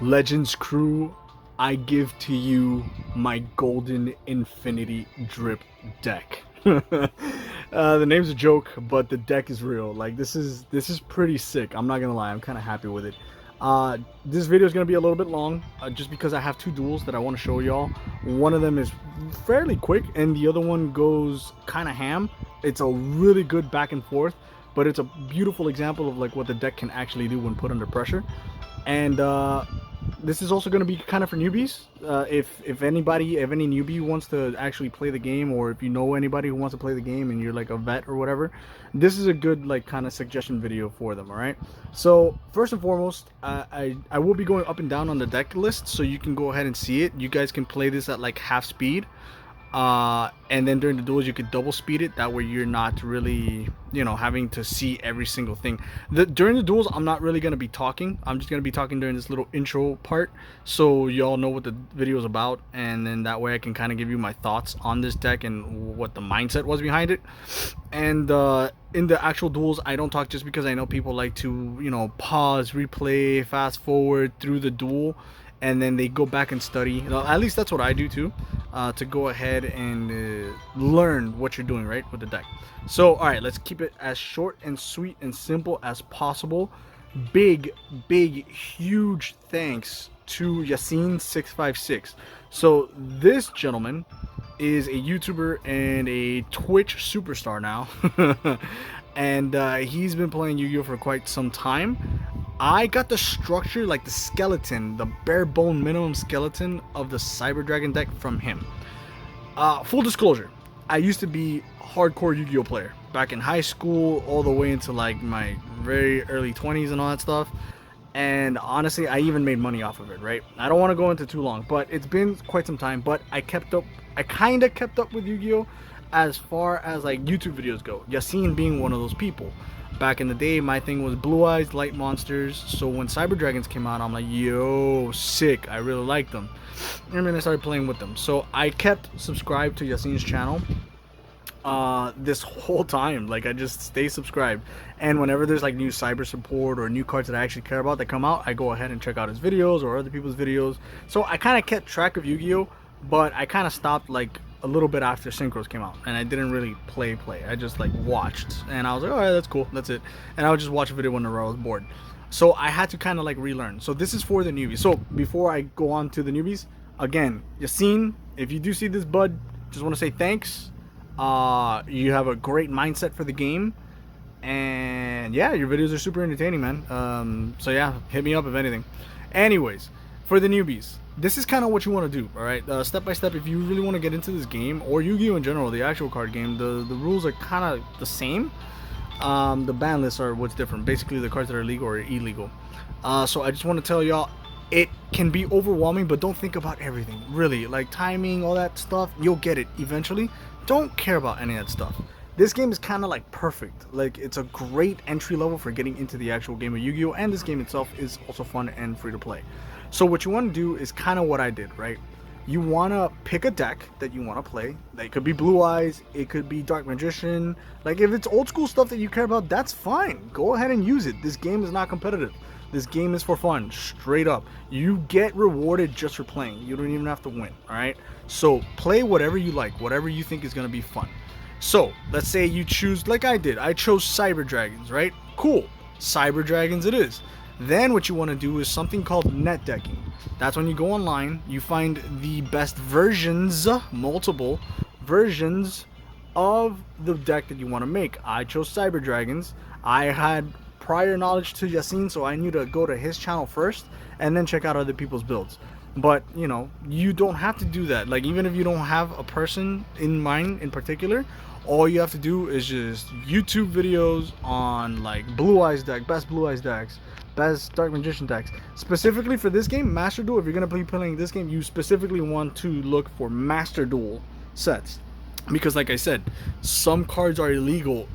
Legends crew, I give to you my golden infinity drip deck. The name's a joke, but the deck is real. Like this is pretty sick. I'm not gonna lie, I'm kind of happy with it. This video is gonna be a little bit long, just because I have two duels that I want to show y'all. One of them is fairly quick, and the other one goes kind of ham. It's a really good back and forth, but it's a beautiful example of like what the deck can actually do when put under pressure. And this is also going to be kind of for newbies. If anybody, if any newbie wants to actually play the game, or if you know anybody who wants to play the game and you're like a vet or whatever, this is a good like kind of suggestion video for them. All right. So first and foremost, I will be going up and down on the deck list, so you can go ahead and see it. You guys can play this at like half speed. And then during the duels you could double speed it, that way you're not really, you know, having to see every single thing. During the duels I'm not really going to be talking. I'm just going to be talking during this little intro part, so y'all know what the video is about, and then that way I can kind of give you my thoughts on this deck and what the mindset was behind it. And in the actual duels I don't talk, just because I know people like to, you know, pause, replay, fast forward through the duel, and then they go back and study. At least that's what I do too, to go ahead and learn what you're doing right with the deck. So all right, let's keep it as short and sweet and simple as possible. Big huge thanks to Yacine 656. So this gentleman is a YouTuber and a Twitch superstar now. And he's been playing Yu-Gi-Oh for quite some time. I got the structure, like the skeleton, the bare bone minimum skeleton of the Cyber Dragon deck from him. Full disclosure, I used to be a hardcore Yu-Gi-Oh player back in high school, all the way into like my very early 20s and all that stuff. And honestly, I even made money off of it, right? I don't want to go into too long, but it's been quite some time. But I kind of kept up with Yu-Gi-Oh as far as like YouTube videos go, Yacine being one of those people. Back in the day, my thing was Blue Eyes, Light Monsters. So when Cyber Dragons came out, I'm like, yo, sick. I really liked them. And then I started playing with them. So I kept subscribed to Yacine's channel this whole time. Like, I just stay subscribed. And whenever there's like new cyber support or new cards that I actually care about that come out, I go ahead and check out his videos or other people's videos. So I kind of kept track of Yu-Gi-Oh, but I kind of stopped like a little bit after Synchros came out, and I didn't really play. I just like watched, and I was like, all right, that's cool, that's it. And I would just watch a video whenever I was bored. So I had to kind of like relearn. So this is for the newbies. So before I go on to the newbies, again, Yacine, if you do see this, bud, just want to say thanks. You have a great mindset for the game, and yeah, your videos are super entertaining, man. So yeah, hit me up if anything. Anyways, for the newbies, this is kind of what you want to do. All right, step by step. If you really want to get into this game, or Yu-Gi-Oh in general, the actual card game, the rules are kind of the same. The ban lists are what's different. Basically, the cards that are legal or illegal. So I just want to tell y'all, it can be overwhelming, but don't think about everything. Really, like timing, all that stuff, you'll get it eventually. Don't care about any of that stuff. This game is kind of like perfect. Like, it's a great entry level for getting into the actual game of Yu-Gi-Oh, and this game itself is also fun and free to play. So what you want to do is kind of what I did, right? You want to pick a deck that you want to play. It could be Blue Eyes, it could be Dark Magician. Like, if it's old school stuff that you care about, that's fine. Go ahead and use it. This game is not competitive. This game is for fun, straight up. You get rewarded just for playing. You don't even have to win, all right? So play whatever you like, whatever you think is going to be fun. So let's say you choose, like I did, I chose Cyber Dragons, right? Cool, Cyber Dragons it is. Then what you want to do is something called net decking. That's when you go online, you find the best versions, multiple versions of the deck that you want to make. I chose Cyber Dragons. I had prior knowledge to Yacine, so I knew to go to his channel first and then check out other people's builds. But you know, you don't have to do that. Like, even if you don't have a person in mind in particular, all you have to do is just YouTube videos on like Blue Eyes deck, best Blue Eyes decks, best Dark Magician decks. Specifically for this game, Master Duel, if you're going to be playing this game, you specifically want to look for Master Duel sets. Because like I said, some cards are illegal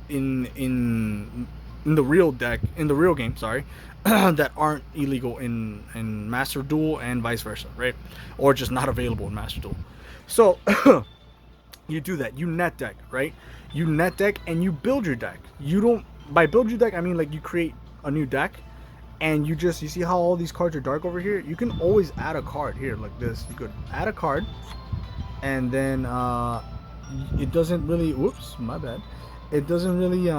in the real deck, in the real game, sorry, that aren't illegal in Master Duel, and vice versa, right? Or just not available in Master Duel. So you do that, you net deck, right? You net deck and you build your deck. You don't, by build your deck, I mean like you create a new deck and you see how all these cards are dark over here. You can always add a card here like this. You could add a card, and then it doesn't really, whoops, my bad, it doesn't really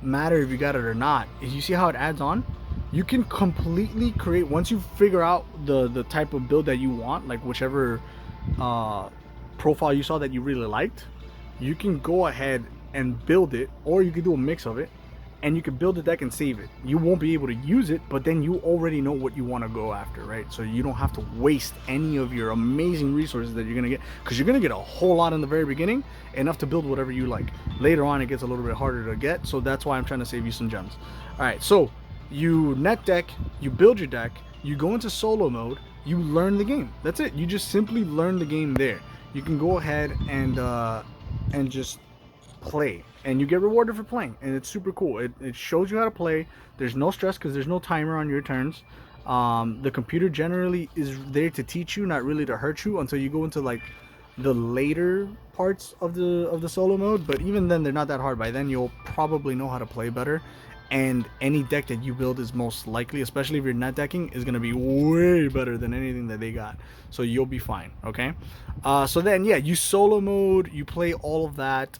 matter if you got it or not. You see how it adds on? You can completely create, once you figure out the type of build that you want, like whichever profile you saw that you really liked, you can go ahead and build it, or you can do a mix of it, and you can build a deck and save it. You won't be able to use it, but then you already know what you want to go after, right? So you don't have to waste any of your amazing resources that you're gonna get, because you're gonna get a whole lot in the very beginning, enough to build whatever you like. Later on, it gets a little bit harder to get, so that's why I'm trying to save you some gems. All right, so you net deck, you build your deck, you go into solo mode, you learn the game. That's it. You just simply learn the game there. You can go ahead and just play, and you get rewarded for playing, and it's super cool. It shows you how to play. There's no stress because there's no timer on your turns. The computer generally is there to teach you, not really to hurt you, until you go into like the later parts of the solo mode. But even then, they're not that hard. By then, you'll probably know how to play better, and any deck that you build is most likely, especially if you're net decking, is going to be way better than anything that they got. So you'll be fine. Okay, so then yeah, you solo mode, you play all of that,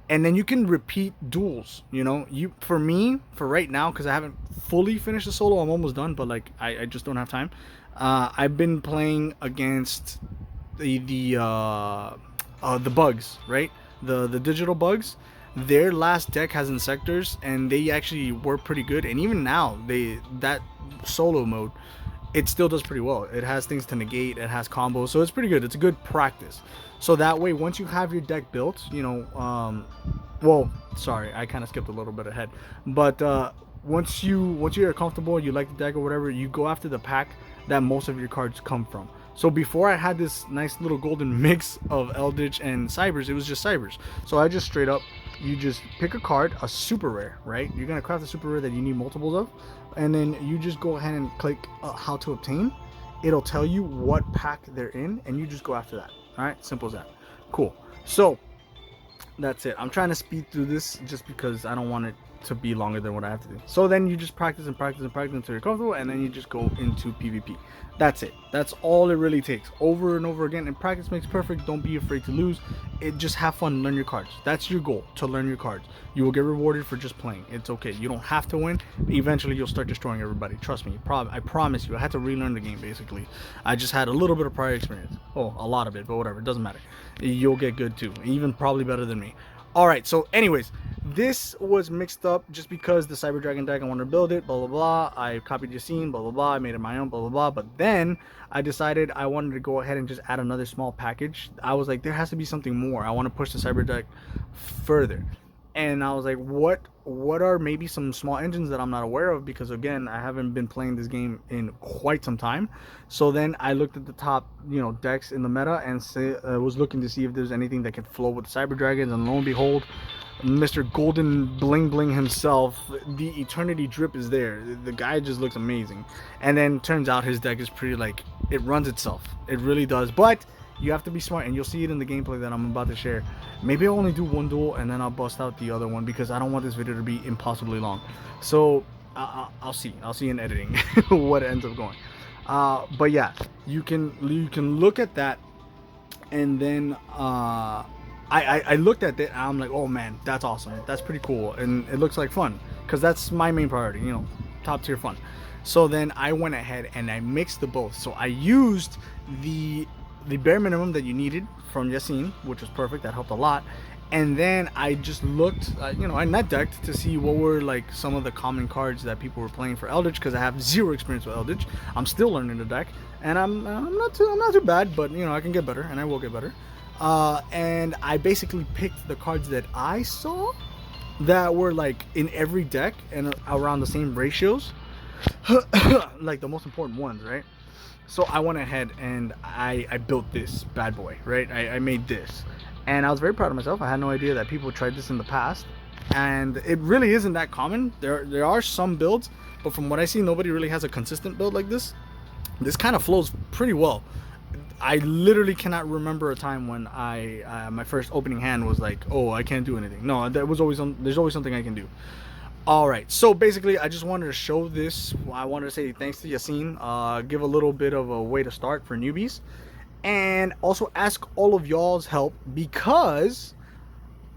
and then you can repeat duels. You know, for me, for right now, because I haven't fully finished the solo, I'm almost done, but like I just don't have time. I've been playing against the bugs, right? The digital bugs. Their last deck has insectors, and they actually were pretty good. And even now, that solo mode, it still does pretty well. It has things to negate, it has combos, so it's pretty good. It's a good practice. So that way, once you have your deck built, you know, well, sorry, I kind of skipped a little bit ahead, but once you're comfortable, you like the deck or whatever, you go after the pack that most of your cards come from. So before, I had this nice little golden mix of Eldritch and Cybers. It was just Cybers. So I just straight up, you just pick a card, a super rare, right? You're gonna craft a super rare that you need multiples of, and then you just go ahead and click how to obtain. It'll tell you what pack they're in, and you just go after that. All right, simple as that. Cool. So that's it. I'm trying to speed through this just because I don't want it to be longer than what I have to do. So then you just practice and practice and practice until you're comfortable, and then you just go into PvP. That's it. That's all it really takes, over and over again. And practice makes perfect. Don't be afraid to lose. Just have fun, learn your cards. That's your goal, to learn your cards. You will get rewarded for just playing. It's okay. You don't have to win. Eventually you'll start destroying everybody. Trust me. I promise you. I had to relearn the game basically. I just had a little bit of prior experience. Oh, a lot of it, but whatever. It doesn't matter. You'll get good too. Even probably better than me. All right, so anyways, this was mixed up just because the Cyber Dragon deck, I wanted to build it, blah, blah, blah. I copied Yacine, blah, blah, blah. I made it my own, blah, blah, blah. But then I decided I wanted to go ahead and just add another small package. I was like, there has to be something more. I want to push the Cyber deck further. And I was like, what are maybe some small engines that I'm not aware of? Because again, I haven't been playing this game in quite some time. So then I looked at the top, decks in the meta, and was looking to see if there's anything that could flow with the Cyber Dragons. And lo and behold, Mr. Golden Bling Bling himself, the Eternity Drip, is there. The guy just looks amazing. And then turns out his deck is pretty, it runs itself. It really does. But you have to be smart, and you'll see it in the gameplay that I'm about to share. Maybe I'll only do one duel, and then I'll bust out the other one, because I don't want this video to be impossibly long. So I'll see in editing what ends up going. But yeah, you can look at that, and then I looked at it, and I'm like, oh man, that's awesome. That's pretty cool, and it looks like fun, because that's my main priority, top tier fun. So then I went ahead and I mixed the both. So I used the bare minimum that you needed from Yacine, which was perfect. That helped a lot. And then I just looked, I net decked to see what were some of the common cards that people were playing for Eldritch, because I have zero experience with Eldritch. I'm still learning the deck, and I'm not too bad, but I can get better, and I will get better. And I basically picked the cards that I saw that were in every deck and around the same ratios, like the most important ones, right? So I went ahead and I built this bad boy, right? I made this, and I was very proud of myself. I had no idea that people tried this in the past, and it really isn't that common. There are some builds, but from what I see, nobody really has a consistent build like this. This kind of flows pretty well. I literally cannot remember a time when my first opening hand was like, oh, I can't do anything. No, there's always something I can do. All right, so basically, I just wanted to show this. I wanted to say thanks to Yacine. Give a little bit of a way to start for newbies, and also ask all of y'all's help because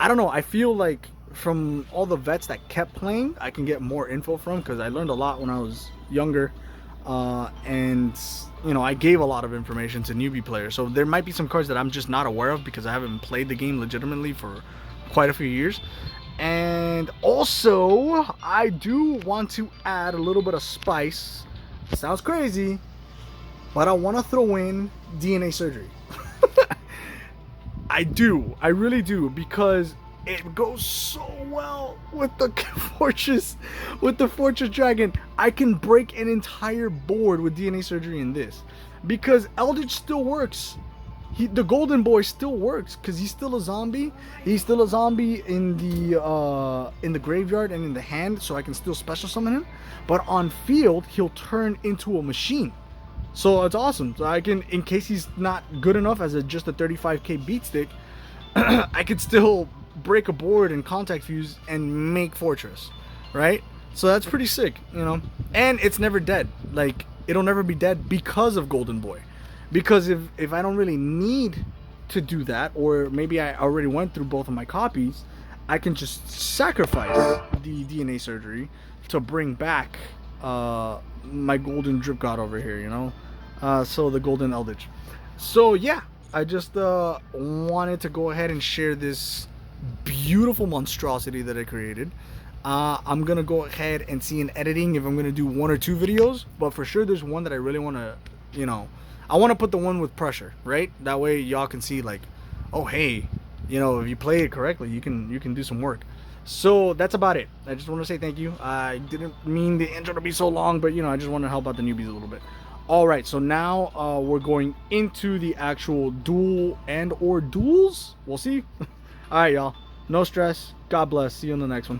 I don't know. I feel like from all the vets that kept playing, I can get more info from because I learned a lot when I was younger, and I gave a lot of information to newbie players. So there might be some cards that I'm just not aware of because I haven't played the game legitimately for quite a few years. And also, I do want to add a little bit of spice. Sounds crazy, but I want to throw in DNA surgery. I do. I really do because it goes so well with the fortress, with the fortress dragon. I can break an entire board with DNA surgery in this because Eldritch still works. The golden boy still works because he's still a zombie. He's still a zombie in the graveyard and in the hand, so I can still special summon him. But on field, he'll turn into a machine. So it's awesome. So I can, in case he's not good enough as just a 35k beat stick, I could still break a board and contact fuse and make fortress, right? So that's pretty sick, And it's never dead. Like, it'll never be dead because of Golden Boy. Because if I don't really need to do that, or maybe I already went through both of my copies, I can just sacrifice the DNA surgery to bring back my golden drip god over here, so the golden eldritch. So yeah, I just wanted to go ahead and share this beautiful monstrosity that I created. I'm gonna go ahead and see in editing if I'm gonna do 1 or 2 videos, but for sure there's one that I really want to, I want to put the one with pressure, right? That way y'all can see like, oh hey, if you play it correctly, you can do some work. So that's about it. I just want to say thank you. I didn't mean the intro to be so long, but I just want to help out the newbies a little bit. All right, so now we're going into the actual duel and or duels. We'll see. All right, y'all. No stress. God bless. See you in the next one.